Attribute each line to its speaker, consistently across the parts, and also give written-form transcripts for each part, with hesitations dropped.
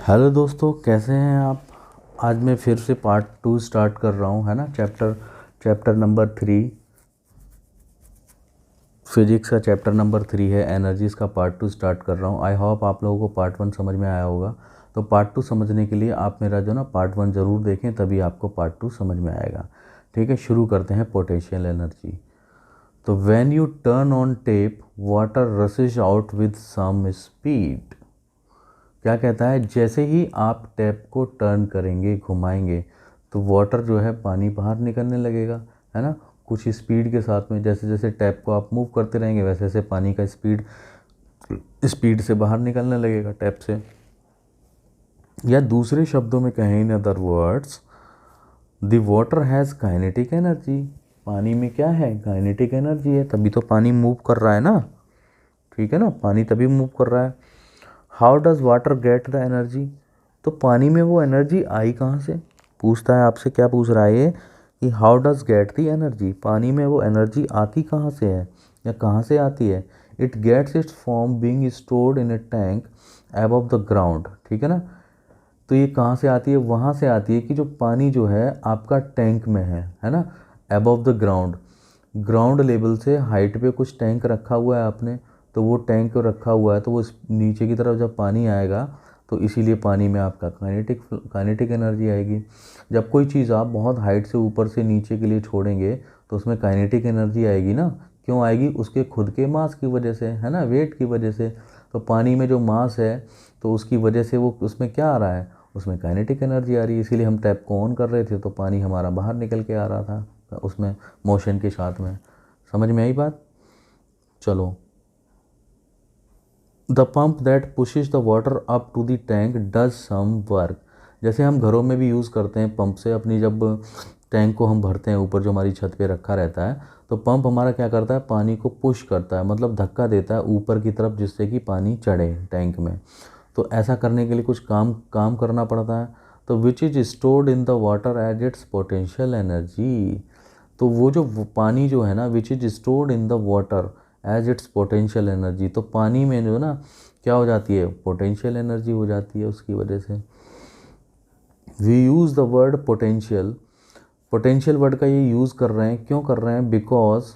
Speaker 1: Hello दोस्तों, कैसे हैं आप। आज मैं फिर से पार्ट 2 स्टार्ट कर रहा हूँ, है ना। चैप्टर नंबर 3, फिजिक्स का चैप्टर नंबर 3 है, एनर्जीज़ का पार्ट 2 स्टार्ट कर रहा हूँ। आई होप आप लोगों को पार्ट 1 समझ में आया होगा। तो पार्ट 2 समझने के लिए आप मेरा जो ना पार्ट 1 ज़रूर देखें, तभी आपको पार्ट 2 समझ में आएगा। ठीक है, शुरू करते हैं। Potential energy. तो when you turn on tap, water rushes out with some speed. क्या कहता है, जैसे ही आप टैप को टर्न करेंगे, घुमाएंगे, तो वाटर जो है, पानी बाहर निकलने लगेगा, है ना। कुछ स्पीड के साथ में, जैसे जैसे टैप को आप मूव करते रहेंगे, वैसे वैसे पानी का स्पीड से बाहर निकलने लगेगा टैप से। या दूसरे शब्दों में कहें, in other words, the water has kinetic energy. पानी में क्या है, काइनेटिक एनर्जी है, तभी तो पानी मूव कर रहा है ना। ठीक है ना, पानी तभी मूव कर रहा है। How does water get the energy. तो पानी में वो एनर्जी आई कहाँ से, पूछता है आपसे। क्या पूछ रहा है ये कि how does get the energy, पानी में वो एनर्जी आती कहाँ से है या कहाँ से आती है। It gets its form being stored in a tank above the ground. ठीक है ना। तो ये कहाँ से आती है, वहाँ से आती है कि जो पानी जो है आपका टैंक में है ना, above the ground. Ground level से हाइट पे कुछ टैंक रखा हुआ है आपने, तो वो टैंक रखा हुआ है, तो वो नीचे की तरफ जब पानी आएगा, तो इसीलिए पानी में आपका काइनेटिक एनर्जी आएगी। जब कोई चीज़ आप बहुत हाइट से ऊपर से नीचे के लिए छोड़ेंगे, तो उसमें काइनेटिक एनर्जी आएगी ना। क्यों आएगी, उसके खुद के मास की वजह से, है ना, वेट की वजह से। तो पानी में जो मास है, तो उसकी वजह से वो उसमें क्या आ रहा है, उसमें काइनेटिक एनर्जी आ रही है। इसीलिए हम टैप को ऑन कर रहे थे, तो पानी हमारा बाहर निकल के आ रहा था उसमें, मोशन के साथ में। समझ में आई बात। चलो, the pump that pushes the water up to the tank does some work. जैसे हम घरों में भी यूज़ करते हैं पंप से, अपनी जब टैंक को हम भरते हैं, ऊपर जो हमारी छत पे रखा रहता है, तो पंप हमारा क्या करता है, पानी को पुश करता है, मतलब धक्का देता है ऊपर की तरफ, जिससे कि पानी चढ़े टैंक में। तो ऐसा करने के लिए कुछ काम करना पड़ता है। तो which is stored in the water as its potential energy. तो वो जो पानी जो है ना, which is stored in the water as its potential energy, तो पानी में जो ना क्या हो जाती है, पोटेंशियल एनर्जी हो जाती है उसकी वजह से। We use the word potential. Potential word का ये यूज़ कर रहे हैं, क्यों कर रहे हैं, बिकॉज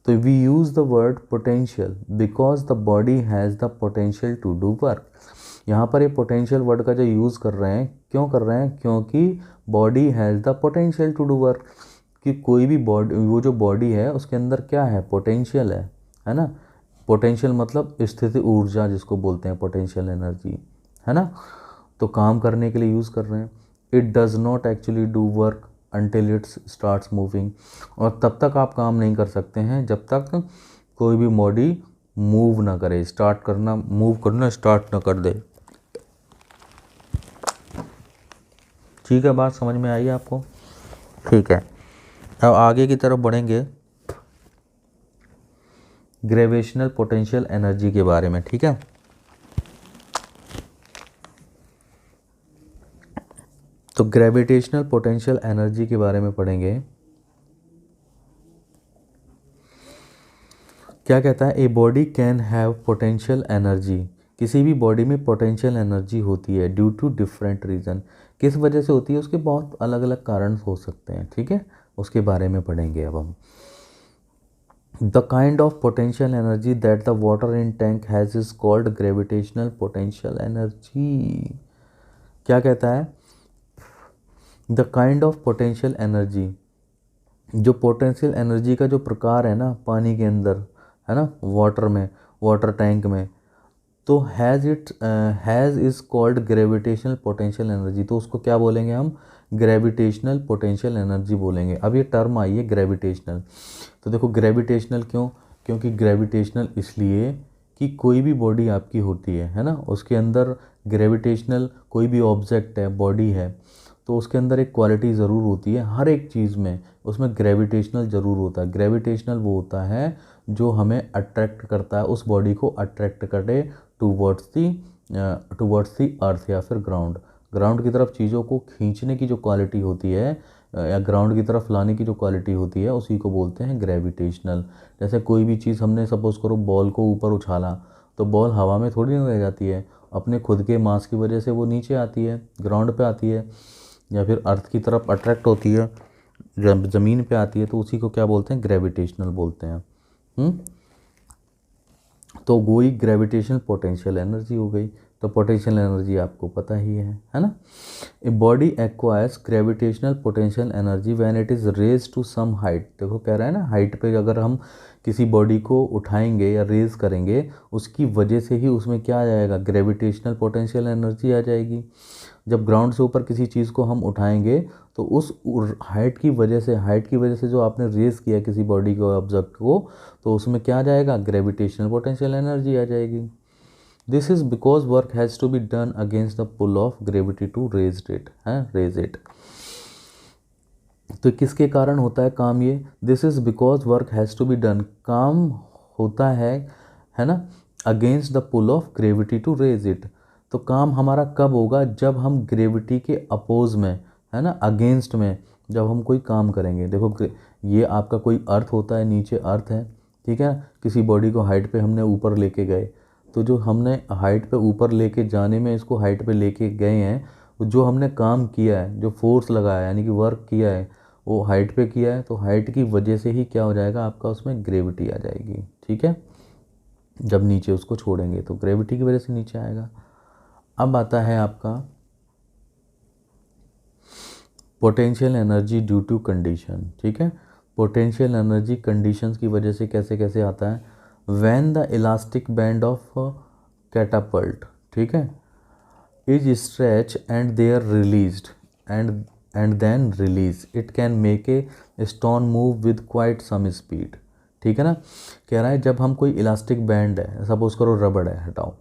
Speaker 1: तो we use the word potential because the body has the potential to do work. यहाँ पर ये पोटेंशियल वर्ड का जो यूज़ कर रहे हैं, क्यों कर रहे हैं, क्योंकि body has the potential to do work. कि कोई भी बॉडी, वो जो बॉडी है उसके अंदर क्या है, पोटेंशियल है ना। पोटेंशियल मतलब स्थिति ऊर्जा, जिसको बोलते हैं पोटेंशियल एनर्जी, है ना। तो काम करने के लिए यूज़ कर रहे हैं। It does not actually do work until it's starts moving. और तब तक आप काम नहीं कर सकते हैं जब तक कोई भी बॉडी मूव ना करे, मूव करना स्टार्ट ना कर दे। ठीक है, बात समझ में आई आपको। ठीक है, अब आगे की तरफ बढ़ेंगे, ग्रेविटेशनल पोटेंशियल एनर्जी के बारे में। ठीक है, तो ग्रेविटेशनल पोटेंशियल एनर्जी के बारे में पढ़ेंगे। क्या कहता है, a body can have potential energy. किसी भी बॉडी में पोटेंशियल एनर्जी होती है ड्यू टू डिफरेंट रीज़न। किस वजह से होती है, उसके बहुत अलग अलग कारण हो सकते हैं। ठीक है, उसके बारे में पढ़ेंगे अब हम। The kind of potential energy that the water in tank has is called gravitational potential energy. क्या कहता है, the kind of potential energy, जो पोटेंशियल एनर्जी का जो प्रकार है ना पानी के अंदर, है ना, वाटर में, वाटर टैंक में, तो has is called gravitational potential energy. तो उसको क्या बोलेंगे हम, ग्रेविटेशनल पोटेंशियल एनर्जी बोलेंगे। अब ये टर्म आई है ग्रेविटेशनल। तो देखो, ग्रेविटेशनल क्यों, क्योंकि ग्रेविटेशनल इसलिए कि कोई भी बॉडी आपकी होती है ना, उसके अंदर ग्रेविटेशनल, कोई भी ऑब्जेक्ट है, बॉडी है, तो उसके अंदर एक क्वालिटी ज़रूर होती है, हर एक चीज़ में उसमें ग्रेविटेशनल ज़रूर होता है। ग्रेविटेशनल वो होता है जो हमें अट्रैक्ट करता है, उस बॉडी को अट्रैक्ट करे टूवर्ड्स दी अर्थ या फिर ग्राउंड। ग्राउंड की तरफ चीज़ों को खींचने की जो क्वालिटी होती है या ग्राउंड की तरफ लाने की जो क्वालिटी होती है उसी को बोलते हैं ग्रेविटेशनल। जैसे कोई भी चीज़ हमने सपोज करो बॉल को ऊपर उछाला तो बॉल हवा में थोड़ी ना रह जाती है, अपने खुद के मास की वजह से वो नीचे आती है, ग्राउंड पे आती है या फिर अर्थ की तरफ अट्रैक्ट होती है, जब ज़मीन पे आती है, तो उसी को क्या बोलते हैं, ग्रेविटेशनल बोलते हैं। तो वही ग्रेविटेशनल पोटेंशियल एनर्जी हो गई। तो पोटेंशियल एनर्जी आपको पता ही है ना। A body acquires gravitational potential energy when it is raise to some height. देखो कह रहा है ना, हाइट पे अगर हम किसी बॉडी को उठाएंगे या रेज करेंगे उसकी वजह से ही उसमें क्या आ जाएगा, ग्रेविटेशनल पोटेंशियल एनर्जी आ जाएगी। जब ग्राउंड से ऊपर किसी चीज़ को हम उठाएंगे तो उस हाइट की वजह से जो आपने रेज किया किसी बॉडी को, ऑब्जेक्ट को, तो उसमें क्या आ जाएगा, ग्रेविटेशनल पोटेंशियल एनर्जी आ जाएगी। This is because work has to be done against the pull of gravity to raise it. तो किसके कारण होता है काम ये, this is because work has to be done, काम होता है ना, against the pull of gravity to raise it. तो काम हमारा कब होगा, जब हम ग्रेविटी के अपोज में, है ना, अगेंस्ट में जब हम कोई काम करेंगे। देखो ये आपका कोई अर्थ होता है, नीचे अर्थ है, ठीक है, किसी बॉडी को हाइट पे हमने ऊपर लेके गए, तो जो हमने हाइट पे ऊपर लेके जाने में इसको हाइट पे लेके गए हैं, जो हमने काम किया है, जो फोर्स लगाया है यानी कि वर्क किया है, वो हाइट पे किया है, तो हाइट की वजह से ही क्या हो जाएगा आपका, उसमें ग्रेविटी आ जाएगी। ठीक है, जब नीचे उसको छोड़ेंगे तो ग्रेविटी की वजह से नीचे आएगा। अब आता है आपका potential energy due to condition. ठीक है, पोटेंशियल एनर्जी कंडीशंस की वजह से कैसे कैसे आता है, when the elastic band of catapult, ठीक है, is stretch and they are released and then release, it can make a stone move with quite some speed. ठीक है ना, कह रहा है जब हम कोई इलास्टिक बैंड है, सपोज करो रबड़ है, हटाओ,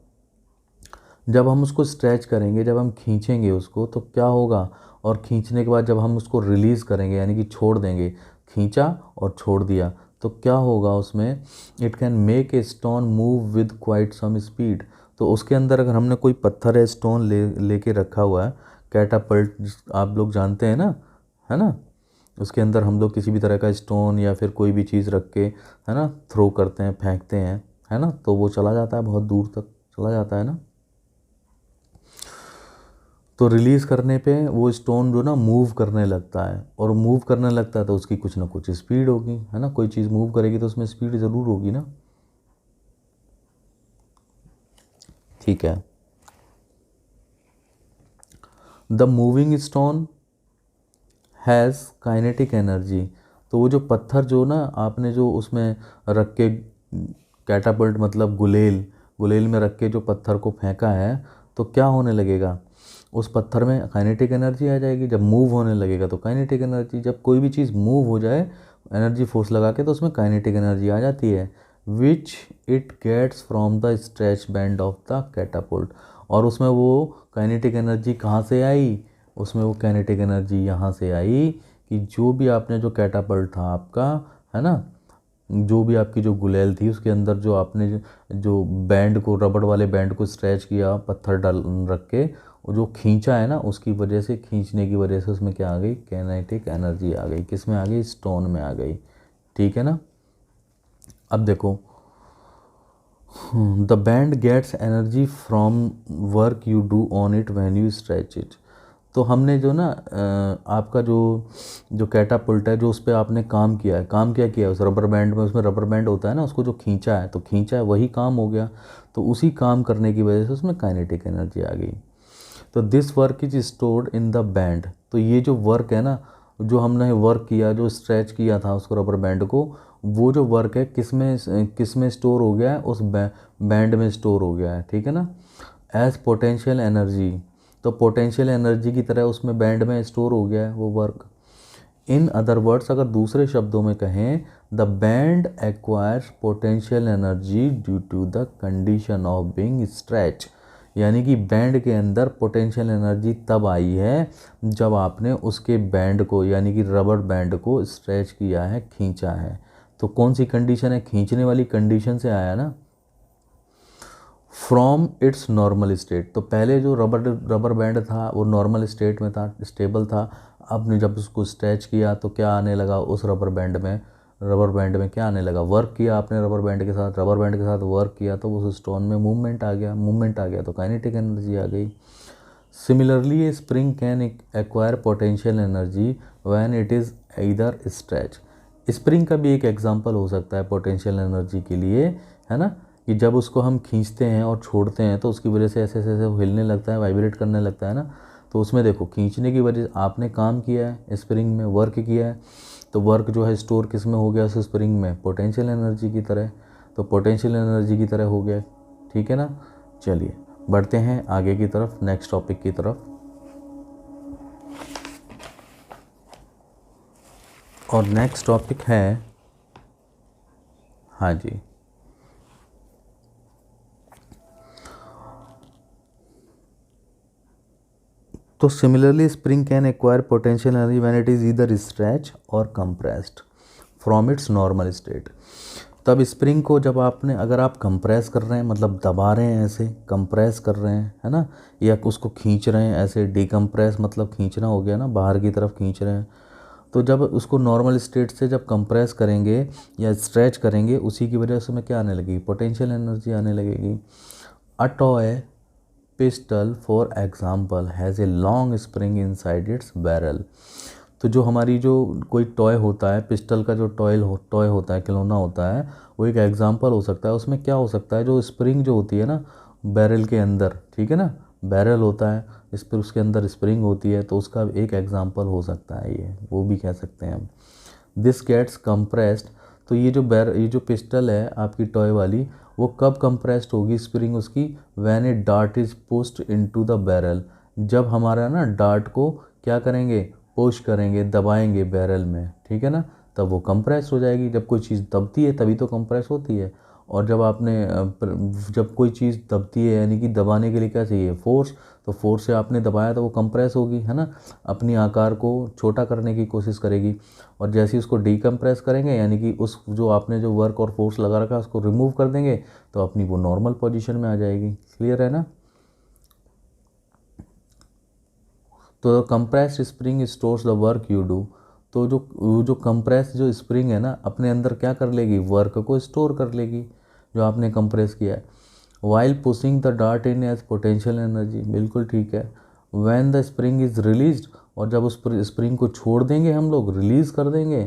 Speaker 1: जब हम उसको स्ट्रेच करेंगे, जब हम खींचेंगे उसको तो क्या होगा, और खींचने के बाद जब हम उसको रिलीज़ करेंगे यानी कि छोड़ देंगे, खींचा और छोड़ दिया, तो क्या होगा उसमें, it can make a stone move with quite some speed. तो उसके अंदर अगर हमने कोई पत्थर है, स्टोन लेके रखा हुआ है, कैटापल्ट आप लोग जानते हैं ना, है ना, उसके अंदर हम लोग किसी भी तरह का स्टोन या फिर कोई भी चीज़ रख के, है ना, थ्रो करते हैं, फेंकते हैं, है ना, तो वो चला जाता है, बहुत दूर तक चला जाता है ना। तो रिलीज़ करने पे वो स्टोन जो ना मूव करने लगता है, और मूव करने लगता है तो उसकी कुछ ना कुछ स्पीड होगी, है ना, कोई चीज़ मूव करेगी तो उसमें स्पीड ज़रूर होगी ना। ठीक है, the moving stone has kinetic energy. तो वो जो पत्थर जो ना आपने जो उसमें रख के, कैटापल्ट मतलब गुलेल में रख के जो पत्थर को फेंका है, तो क्या होने लगेगा, उस पत्थर में काइनेटिक एनर्जी आ जाएगी। जब मूव होने लगेगा तो काइनेटिक एनर्जी, जब कोई भी चीज़ मूव हो जाए एनर्जी फोर्स लगा के, तो उसमें काइनेटिक एनर्जी आ जाती है, which it gets from the stretch band of the catapult. और उसमें वो काइनेटिक एनर्जी कहाँ से आई, उसमें वो काइनेटिक एनर्जी यहाँ से आई कि जो भी आपने जो कैटापल्ट था आपका, है ना, जो भी आपकी जो गुलेल थी उसके अंदर जो आपने जो बैंड को, रबड़ वाले बैंड को स्ट्रेच किया पत्थर डाल रख के, और जो खींचा है ना, उसकी वजह से, खींचने की वजह से उसमें क्या आ गई, काइनेटिक एनर्जी आ गई। किस में आ गई, स्टोन में आ गई। ठीक है ना। अब देखो, the band gets energy from work you do on it when you stretch it. तो हमने जो ना आपका जो कैटापल्ट है, जो उस पर आपने काम किया है, काम क्या किया है उस रबर बैंड में, उसमें रबर बैंड होता है ना, उसको जो खींचा है, तो खींचा है वही काम हो गया, तो उसी काम करने की वजह से उसमें काइनेटिक एनर्जी आ गई। तो this work is stored in the band. तो ये जो वर्क है ना, जो हमने वर्क किया, जो स्ट्रेच किया था उसको रबर बैंड को, वो जो वर्क है किस में स्टोर हो गया है, उस बैंड में स्टोर हो गया है। ठीक है ना, एज पोटेंशियल एनर्जी। तो पोटेंशियल एनर्जी की तरह उसमें बैंड में स्टोर हो गया है वो वर्क। इन अदर वर्ड्स, अगर दूसरे शब्दों में कहें, the band acquires potential energy due to the condition of being stretch. यानी कि बैंड के अंदर पोटेंशियल एनर्जी तब आई है जब आपने उसके बैंड को, यानी कि रबर बैंड को स्ट्रेच किया है, खींचा है। तो कौन सी कंडीशन है, खींचने वाली कंडीशन से आया ना। From its normal state. तो पहले जो रबर बैंड था वो नॉर्मल स्टेट में था, स्टेबल था। आपने जब उसको स्ट्रेच किया तो क्या आने लगा उस रबर बैंड में क्या आने लगा, वर्क किया आपने रबर बैंड के साथ वर्क किया तो उस स्टोन में मूवमेंट आ गया तो काइनेटिक एनर्जी आ गई। Similarly A spring can acquire potential energy when it is either stretch. Spring का भी एक एग्जांपल हो सकता है पोटेंशियल एनर्जी के लिए, है ना, कि जब उसको हम खींचते हैं और छोड़ते हैं तो उसकी वजह से ऐसे ऐसे ऐसे हिलने लगता है, वाइब्रेट करने लगता है ना। तो उसमें देखो खींचने की वजह से आपने काम किया है, स्प्रिंग में वर्क किया है, तो वर्क जो है स्टोर किस में हो गया उस स्प्रिंग में, पोटेंशियल एनर्जी की तरह। तो पोटेंशियल एनर्जी की तरह हो गया, ठीक है ना। चलिए बढ़ते हैं आगे की तरफ, नेक्स्ट टॉपिक की तरफ। और नेक्स्ट टॉपिक है, हाँ जी, तो similarly spring can acquire potential energy when it is either stretch और compressed from its normal state. तब स्प्रिंग को जब आपने, अगर आप कंप्रेस कर रहे हैं मतलब दबा रहे हैं, ऐसे कंप्रेस कर रहे हैं, है ना, या उसको खींच रहे हैं ऐसे, डिकम्प्रेस मतलब खींचना हो गया ना, बाहर की तरफ खींच रहे हैं। तो जब उसको नॉर्मल स्टेट से जब कंप्रेस करेंगे या स्ट्रेच करेंगे, उसी की वजह से में क्या आने लगेगी, पोटेंशियल एनर्जी आने लगेगी। A toy pistol for example has a long spring inside it's barrel. तो जो हमारी जो कोई टॉय होता है, पिस्टल का जो टॉय होता है, खिलौना होता है, वो एक एग्जाम्पल हो सकता है। उसमें क्या हो सकता है, जो स्प्रिंग जो होती है ना बैरल के अंदर, ठीक है ना, बैरल होता है, इस पर उसके अंदर स्प्रिंग होती है, तो उसका एक एग्जाम्पल हो सकता है ये, वो भी कह सकते हैं हम। This gets compressed. तो ये जो पिस्टल है आपकी टॉय वाली, वो कब कंप्रेस्ड होगी स्प्रिंग उसकी, when A dart is pushed into the barrel. जब हमारा ना डार्ट को क्या करेंगे, पुश करेंगे, दबाएंगे बैरल में, ठीक है ना, तब वो कंप्रेस हो जाएगी। जब कोई चीज़ दबती है तभी तो कंप्रेस होती है। और जब आपने जब कोई चीज़ दबती है, यानी कि दबाने के लिए क्या चाहिए, फोर्स। तो फोर्स से आपने दबाया तो वो कंप्रेस होगी, है ना, अपनी आकार को छोटा करने की कोशिश करेगी। और जैसे ही उसको डीकम्प्रेस करेंगे, यानी कि उस जो आपने जो वर्क और फोर्स लगा रखा है उसको रिमूव कर देंगे, तो अपनी वो नॉर्मल पोजीशन में आ जाएगी। क्लियर है ना। तो compressed spring stores the work you do. तो जो कंप्रेस जो स्प्रिंग है ना, अपने अंदर क्या कर लेगी, वर्क को स्टोर कर लेगी जो आपने कंप्रेस किया है। While pushing the dart in as potential energy, बिल्कुल ठीक है। When the spring is released, और जब उस स्प्रिंग को छोड़ देंगे हम लोग, रिलीज कर देंगे,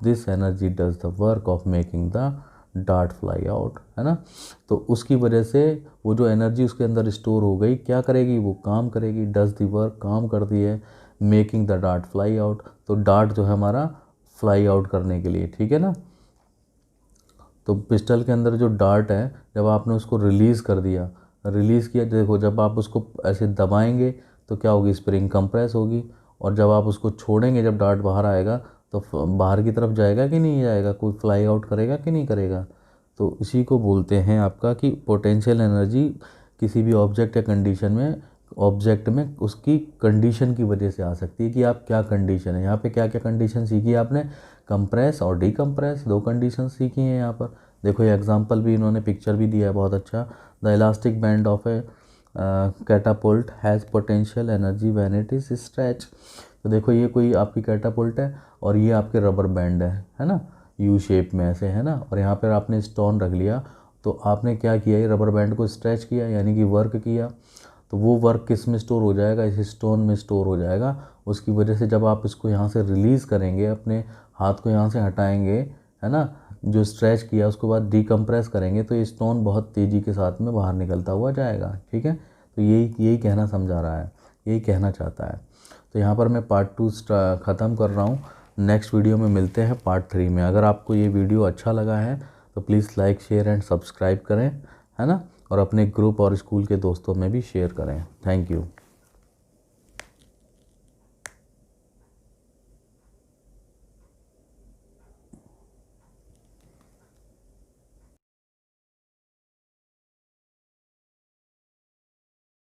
Speaker 1: this energy does the work of making the dart fly out, है ना। तो उसकी वजह से वो जो एनर्जी उसके अंदर स्टोर हो गई, क्या करेगी, वो काम करेगी, डज द वर्क, काम करती है, making the dart fly out. तो डार्ट जो है हमारा फ्लाई आउट करने के लिए, ठीक है ना। तो पिस्टल के अंदर जो डार्ट है, जब आपने उसको रिलीज़ कर दिया, रिलीज़ किया, देखो जब आप उसको ऐसे दबाएंगे तो क्या होगी, स्प्रिंग कंप्रेस होगी। और जब आप उसको छोड़ेंगे, जब डार्ट बाहर आएगा तो बाहर की तरफ जाएगा कि नहीं जाएगा, कोई फ्लाई आउट करेगा कि नहीं करेगा। तो इसी को बोलते हैं आपका कि पोटेंशियल एनर्जी किसी भी ऑब्जेक्ट या कंडीशन में, ऑब्जेक्ट में उसकी कंडीशन की वजह से आ सकती है कि आप क्या कंडीशन है। यहाँ पे क्या क्या कंडीशन सीखी आपने, कंप्रेस और डीकम्प्रेस, दो कंडीशन सीखी हैं यहाँ पर। देखो ये एग्जांपल भी इन्होंने पिक्चर भी दिया है बहुत अच्छा। The elastic band of A catapult has potential energy when it is stretch. तो देखो ये कोई आपकी कैटापुल्ट है और ये आपके रबर बैंड है ना, यू शेप में ऐसे, है ना, और यहाँ पर आपने स्टोन रख लिया। तो आपने क्या किया, ये रबर बैंड को स्ट्रेच किया, यानी कि वर्क किया। तो वो वर्क किस में स्टोर हो जाएगा, इस स्टोन में स्टोर हो जाएगा। उसकी वजह से जब आप इसको यहाँ से रिलीज़ करेंगे, अपने हाथ को यहाँ से हटाएंगे, है ना, जो स्ट्रेच किया उसके बाद डीकम्प्रेस करेंगे, तो ये स्टोन बहुत तेज़ी के साथ में बाहर निकलता हुआ जाएगा, ठीक है। तो यही कहना समझा रहा है, यही कहना चाहता है। तो यहाँ पर मैं पार्ट 2 ख़त्म कर रहा हूँ। नेक्स्ट वीडियो में मिलते हैं पार्ट 3 में। अगर आपको ये वीडियो अच्छा लगा है तो please like, share and subscribe करें, है ना, और अपने ग्रुप और स्कूल के दोस्तों में भी शेयर करें। Thank you.